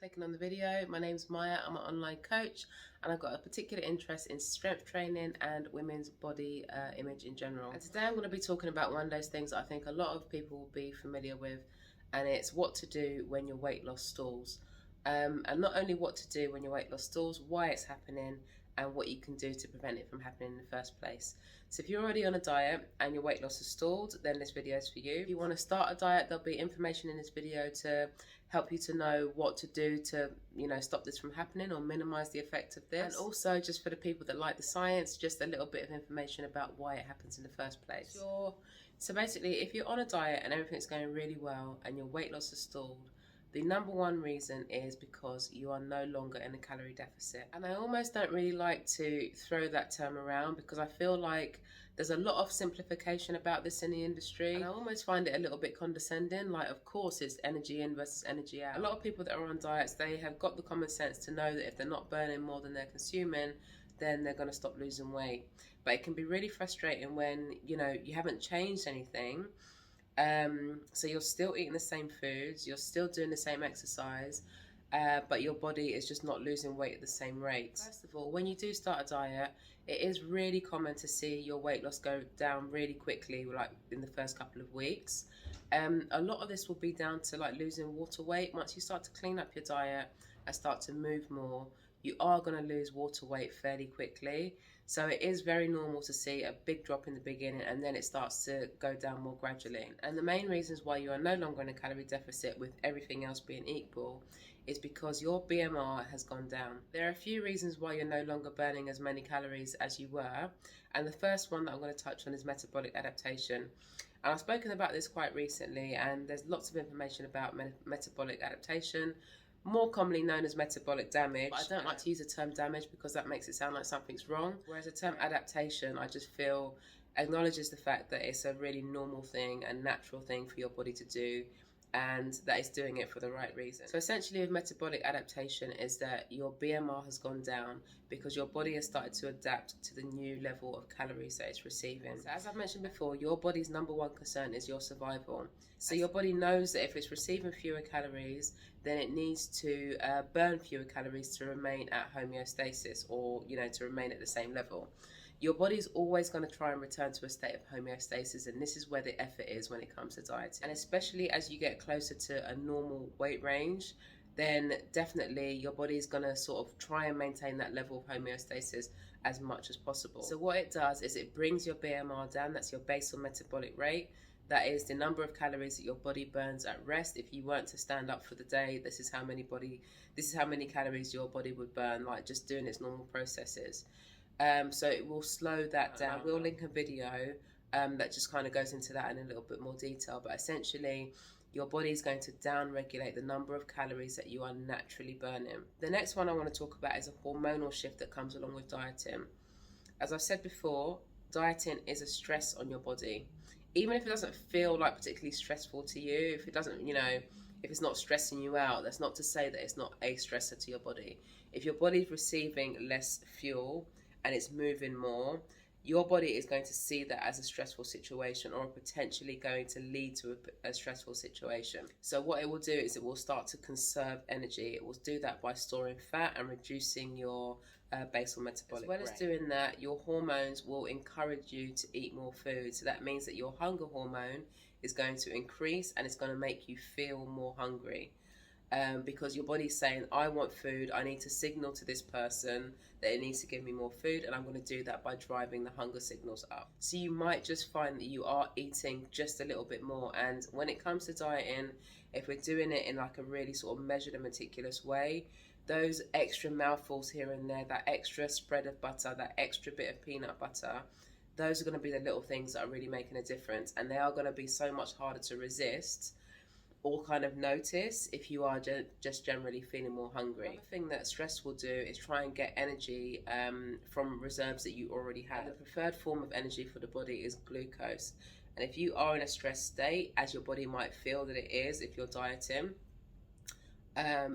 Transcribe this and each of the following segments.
clicking on the video. My name's Maya, I'm an online coach and I've got a particular interest in strength training and women's body image in general. And today I'm going to be talking about one of those things I think a lot of people will be familiar with, and it's what to do when your weight loss stalls. And not only what to do when your weight loss stalls, why it's happening, and what you can do to prevent it from happening in the first place. So if you're already on a diet and your weight loss is stalled, then this video is for you. If you want to start a diet, there'll be information in this video to help you to know what to do to, stop this from happening or minimize the effect of this. And also, just for the people that like the science, just a little bit of information about why it happens in the first place. So basically, if you're on a diet and everything's going really well and your weight loss is stalled, the number one reason is because you are no longer in a calorie deficit. And I almost don't really like to throw that term around because I feel like there's a lot of simplification about this in the industry. And I almost find it a little bit condescending. Like, of course, it's energy in versus energy out. A lot of people that are on diets, they have got the common sense to know that if they're not burning more than they're consuming, then they're going to stop losing weight. But it can be really frustrating when, you haven't changed anything. So you're still eating the same foods, you're still doing the same exercise, but your body is just not losing weight at the same rate. First of all, when you do start a diet, it is really common to see your weight loss go down really quickly, like in the first couple of weeks. A lot of this will be down to like losing water weight. Once you start to clean up your diet and start to move more, you are going to lose water weight fairly quickly. So it is very normal to see a big drop in the beginning and then it starts to go down more gradually. And the main reasons why you are no longer in a calorie deficit with everything else being equal is because your BMR has gone down. There are a few reasons why you're no longer burning as many calories as you were. And the first one that I'm going to touch on is metabolic adaptation. And I've spoken about this quite recently, and there's lots of information about metabolic adaptation, more commonly known as metabolic damage. But I don't like to use the term damage because that makes it sound like something's wrong. Whereas the term adaptation, I just feel acknowledges the fact that it's a really normal thing and natural thing for your body to do, and that it's doing it for the right reason. So essentially with metabolic adaptation is that your BMR has gone down because your body has started to adapt to the new level of calories that it's receiving. So as I've mentioned before, your body's number one concern is your survival. So your body knows that if it's receiving fewer calories, then it needs to burn fewer calories to remain at homeostasis, or to remain at the same level. Your body's always going to try and return to a state of homeostasis, and this is where the effort is when it comes to dieting. And especially as you get closer to a normal weight range, then definitely your body's going to sort of try and maintain that level of homeostasis as much as possible. So what it does is it brings your BMR down. That's your basal metabolic rate. That is the number of calories that your body burns at rest. If you weren't to stand up for the day, this is how many calories your body would burn, like just doing its normal processes. So it will slow that down. We'll link a video that just kind of goes into that in a little bit more detail. But essentially, your body is going to down-regulate the number of calories that you are naturally burning. The next one I want to talk about is a hormonal shift that comes along with dieting. As I've said before, dieting is a stress on your body. Even if it doesn't feel like particularly stressful to you, if it doesn't, if it's not stressing you out, that's not to say that it's not a stressor to your body. If your body's receiving less fuel and it's moving more, your body is going to see that as a stressful situation, or potentially going to lead to a stressful situation. So what it will do is it will start to conserve energy. It will do that by storing fat and reducing your basal metabolic rate. As well as doing that, your hormones will encourage you to eat more food. So that means that your hunger hormone is going to increase and it's going to make you feel more hungry. Because your body's saying, I want food, I need to signal to this person that it needs to give me more food, and I'm going to do that by driving the hunger signals up. So you might just find that you are eating just a little bit more. And when it comes to dieting, if we're doing it in like a really sort of measured and meticulous way, those extra mouthfuls here and there, that extra spread of butter, that extra bit of peanut butter, those are going to be the little things that are really making a difference, and they are going to be so much harder to resist or kind of notice if you are just generally feeling more hungry. Another thing that stress will do is try and get energy from reserves that you already have. The preferred form of energy for the body is glucose. And if you are in a stressed state, as your body might feel that it is if you're dieting,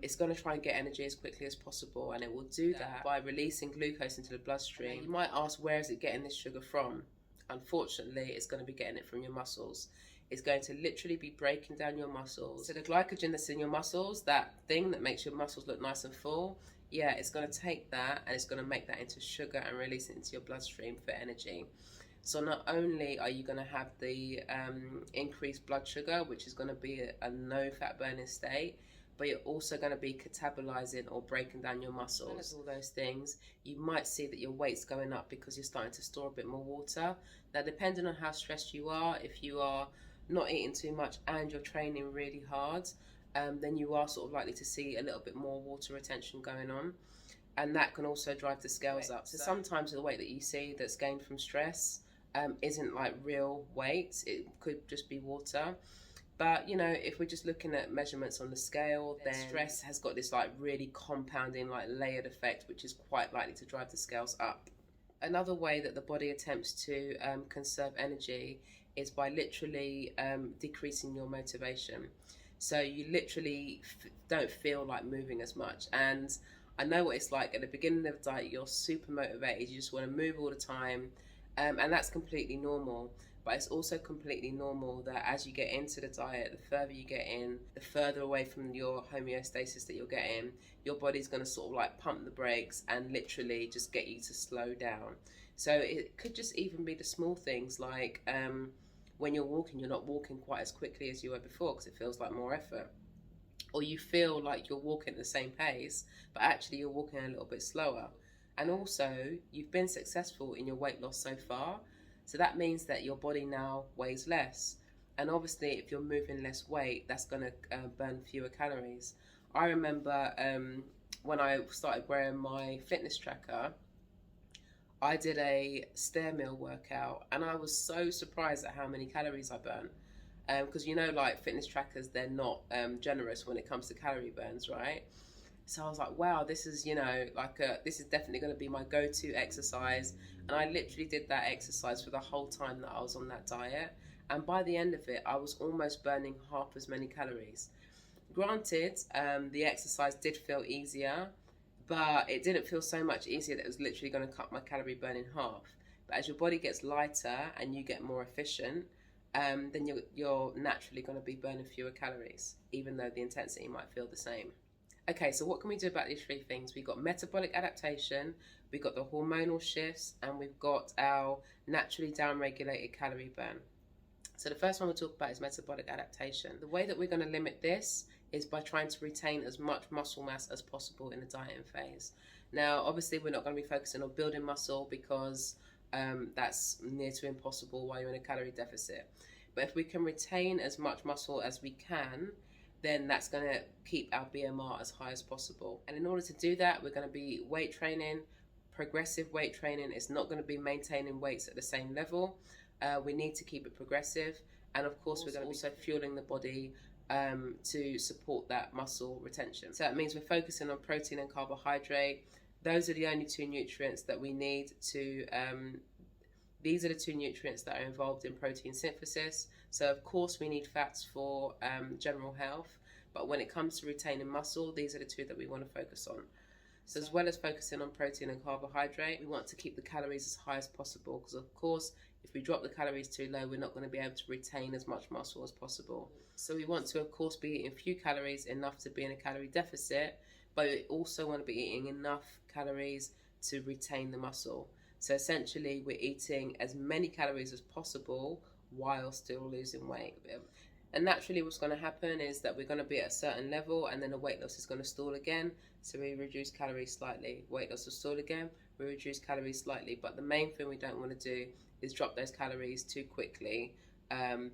it's going to try and get energy as quickly as possible, and it will do that by releasing glucose into the bloodstream. You might ask, where is it getting this sugar from? Unfortunately, it's going to be getting it from your muscles. is going to literally be breaking down your muscles. So the glycogen that's in your muscles, that thing that makes your muscles look nice and full, yeah, it's going to take that and it's going to make that into sugar and release it into your bloodstream for energy. So not only are you going to have the increased blood sugar, which is going to be a no fat burning state, but you're also going to be catabolizing or breaking down your muscles. All those things, you might see that your weight's going up because you're starting to store a bit more water. Now, depending on how stressed you are, if you are not eating too much and you're training really hard, then you are sort of likely to see a little bit more water retention going on. And that can also drive the scales up. So sometimes the weight that you see that's gained from stress isn't like real weight. It could just be water. But, you know, if we're just looking at measurements on the scale, then stress has got this like really compounding, like layered effect, which is quite likely to drive the scales up. Another way that the body attempts to conserve energy is by literally decreasing your motivation. So you literally don't feel like moving as much. And I know what it's like at the beginning of the diet, you're super motivated, you just want to move all the time. And that's completely normal. But it's also completely normal that as you get into the diet, the further you get in, the further away from your homeostasis that you're getting, your body's going to sort of like pump the brakes and literally just get you to slow down. So it could just even be the small things like when you're walking, you're not walking quite as quickly as you were before because it feels like more effort. Or you feel like you're walking at the same pace, but actually you're walking a little bit slower. And also, you've been successful in your weight loss so far. So that means that your body now weighs less. And obviously, if you're moving less weight, that's going to burn fewer calories. I remember when I started wearing my fitness tracker, I did a stair mill workout and I was so surprised at how many calories I burned. Because, you know, like fitness trackers, they're not generous when it comes to calorie burns, right? So I was like, wow, this is, you know, like this is definitely going to be my go-to exercise. And I literally did that exercise for the whole time that I was on that diet. And by the end of it, I was almost burning half as many calories. Granted, the exercise did feel easier, but it didn't feel so much easier that it was literally going to cut my calorie burn in half. But as your body gets lighter and you get more efficient, then you're naturally going to be burning fewer calories, even though the intensity might feel the same. Okay, so what can we do about these three things? We've got metabolic adaptation, we've got the hormonal shifts, and we've got our naturally down-regulated calorie burn. So the first one we'll talk about is metabolic adaptation. The way that we're going to limit this is by trying to retain as much muscle mass as possible in the dieting phase. Now, obviously, we're not going to be focusing on building muscle because that's near to impossible while you're in a calorie deficit. But if we can retain as much muscle as we can, then that's going to keep our BMR as high as possible. And in order to do that, we're going to be weight training, progressive weight training. It's not going to be maintaining weights at the same level. We need to keep it progressive. And of course, we're going to be also fueling the body to support that muscle retention. So that means we're focusing on protein and carbohydrate. Those are the only two nutrients that we need to these are the two nutrients that are involved in protein synthesis. So of course we need fats for general health, but when it comes to retaining muscle, these are the two that we want to focus on. So as well as focusing on protein and carbohydrate, we want to keep the calories as high as possible, because of course if we drop the calories too low, we're not going to be able to retain as much muscle as possible. So we want to of course be eating few calories, enough to be in a calorie deficit, but we also want to be eating enough calories to retain the muscle. So essentially we're eating as many calories as possible while still losing weight. And naturally what's going to happen is that we're going to be at a certain level and then the weight loss is going to stall again. So we reduce calories slightly. Weight loss will stall again, we reduce calories slightly. But the main thing we don't want to do is drop those calories too quickly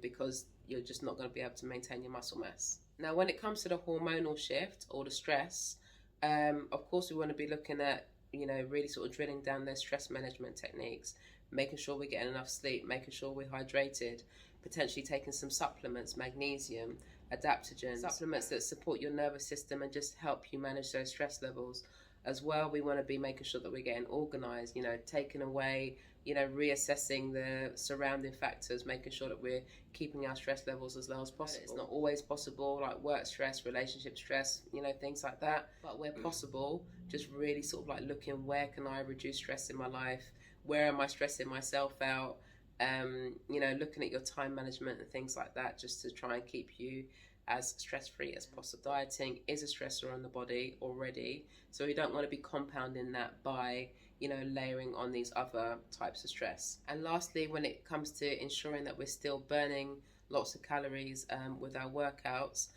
because you're just not going to be able to maintain your muscle mass. Now when it comes to the hormonal shift or the stress, of course we want to be looking at, you know, really sort of drilling down those stress management techniques, making sure we're getting enough sleep, making sure we're hydrated, potentially taking some supplements, magnesium, adaptogens, supplements that support your nervous system and just help you manage those stress levels. As well, we want to be making sure that we're getting organized, you know, taking away, you know, reassessing the surrounding factors, making sure that we're keeping our stress levels as low as possible. It's not always possible, like work stress, relationship stress, you know, things like that. But where possible, just really sort of like looking, where can I reduce stress in my life? Where am I stressing myself out? You know, looking at your time management and things like that, just to try and keep you as stress-free as possible. Dieting is a stressor on the body already, so we don't want to be compounding that by, you know, layering on these other types of stress. And lastly, when it comes to ensuring that we're still burning lots of calories with our workouts,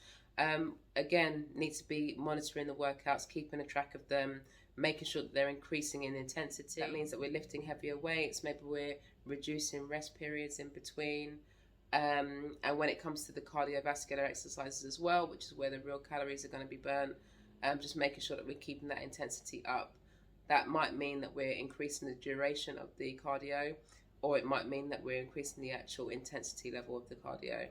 again, need to be monitoring the workouts, keeping a track of them, making sure that they're increasing in intensity. That means that we're lifting heavier weights, maybe we're reducing rest periods in between. And when it comes to the cardiovascular exercises as well, which is where the real calories are going to be burnt, just making sure that we're keeping that intensity up. That might mean that we're increasing the duration of the cardio, or it might mean that we're increasing the actual intensity level of the cardio.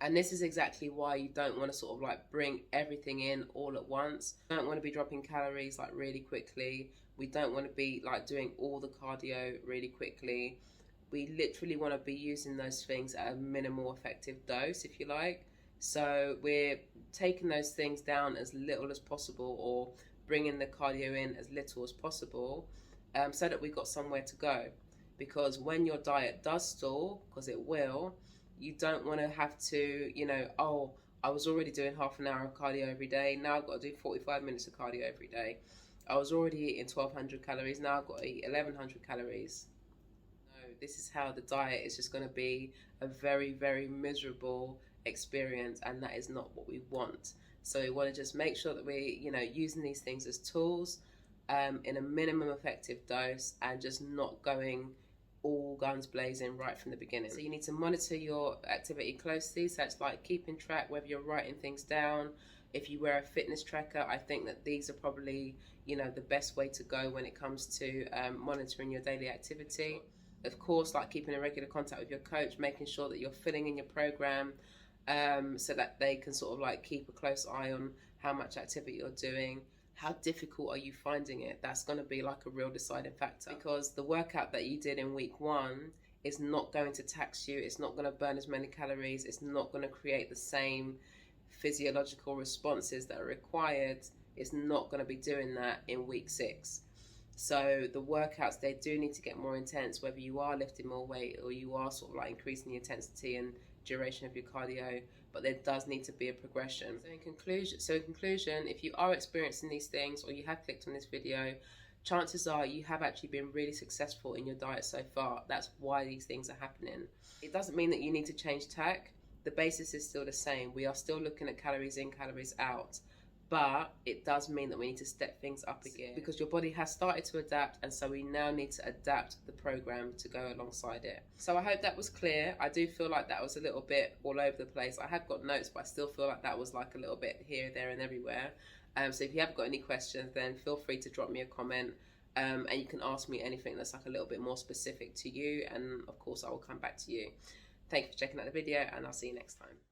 And this is exactly why you don't want to sort of like bring everything in all at once. You don't want to be dropping calories like really quickly. We don't want to be like doing all the cardio really quickly. We literally want to be using those things at a minimal effective dose, if you like. So we're taking those things down as little as possible, or bringing the cardio in as little as possible, so that we've got somewhere to go. Because when your diet does stall, because it will, you don't want to have to, you know, oh, I was already doing half an hour of cardio every day, now I've got to do 45 minutes of cardio every day. I was already eating 1,200 calories, now I've got to eat 1,100 calories. No, this is how the diet is just going to be a very, very miserable experience, and that is not what we want. So we want to just make sure that we're, you know, using these things as tools in a minimum effective dose, and just not going all guns blazing right from the beginning. So you need to monitor your activity closely. So it's like keeping track, whether you're writing things down. If you wear a fitness tracker, I think that these are probably, you know, the best way to go when it comes to monitoring your daily activity. Of course, like keeping a regular contact with your coach, making sure that you're filling in your program, so that they can sort of like keep a close eye on how much activity you're doing. How difficult are you finding it? That's going to be like a real deciding factor, because the workout that you did in week 1 is not going to tax you. It's not going to burn as many calories. It's not going to create the same physiological responses that are required. It's not going to be doing that in week 6. So the workouts, they do need to get more intense, whether you are lifting more weight or you are sort of like increasing the intensity and duration of your cardio, but there does need to be a progression. So in conclusion, if you are experiencing these things, or you have clicked on this video, chances are you have actually been really successful in your diet so far. That's why these things are happening. It doesn't mean that you need to change tack. The basis is still the same. We are still looking at calories in, calories out. But it does mean that we need to step things up again, because your body has started to adapt, and so we now need to adapt the program to go alongside it. So I hope that was clear. I do feel like that was a little bit all over the place. I have got notes, but I still feel like that was like a little bit here, there and everywhere. So if you have got any questions, then feel free to drop me a comment, and you can ask me anything that's like a little bit more specific to you, and of course I will come back to you. Thank you for checking out the video, and I'll see you next time.